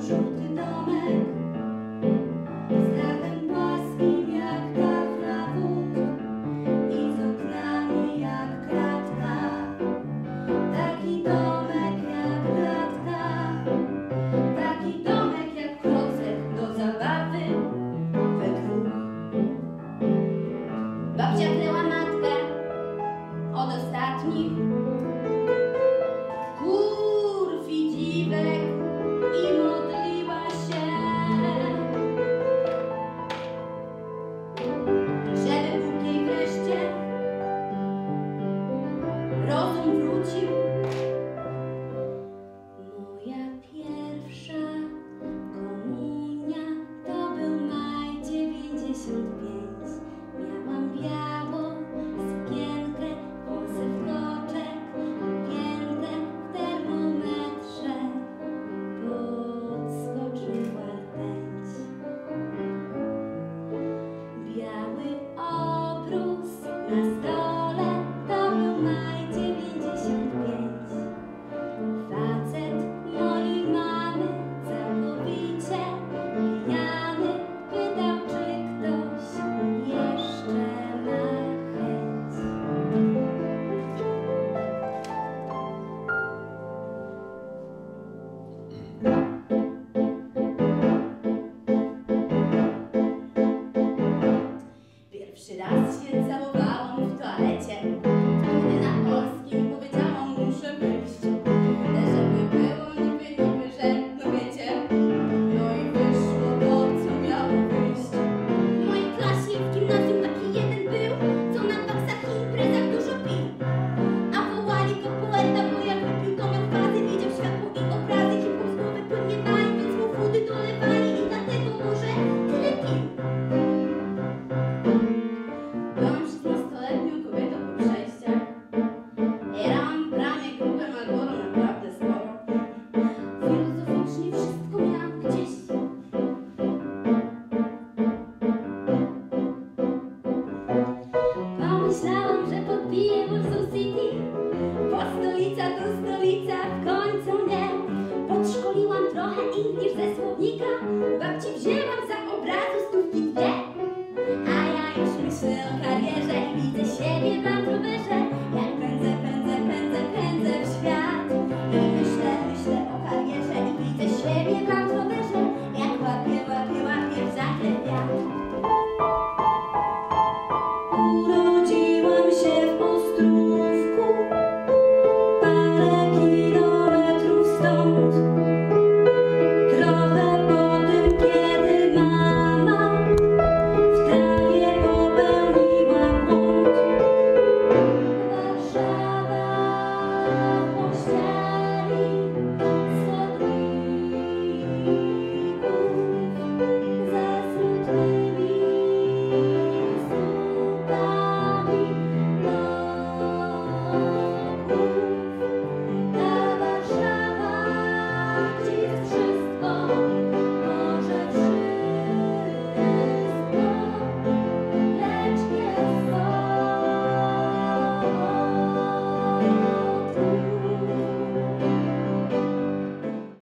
żółty domek z dachem płaskim jak tafla wód i z oknami jak kratka. Taki domek jak kratka, taki domek jak klocek do zabawy we dwóch. Babcia kryła matkę od ostatnich kurw i dziwek i modliła się, żeby Bóg jej wreszcie rozum wrócił. Moja pierwsza komunia to był maj 95. Miałam białą sukienkę, włosy w koczek, piętę w termometrze, podskoczyła rtęć. Biały obrus na stole to był maj 95. Facet mojej mamy całkowicie pijany pytał, czy ktoś jeszcze ma chęć. Pierwszy raz się całowałam w toalecie, gdy na polskim powiedziałam, muszę wyjść. Żeby było niby, że no wiecie, no i wyszło to, co miało wyjść. W mojej klasie w gimnazjum taki jeden był, co na faksach i imprezach dużo pił. A wołali go poeta, bo jak wypił, to miał fazy, widział światło i obrazy. Hip-hop z głowy płynnie wali, więc mu wody dolewali i dlatego może tyle pił. Byłam 16-letnią kobietą po przejściach. Jarałam w bramie grupę Marlboro naprawdę sporo. Filozoficznie wszystko miałam gdzieś. Pomyślałam, że podbiję Warsaw City, bo stolica to stolica w końcu nie. Podszkoliłam trochę English ze słownika, babci wzięłam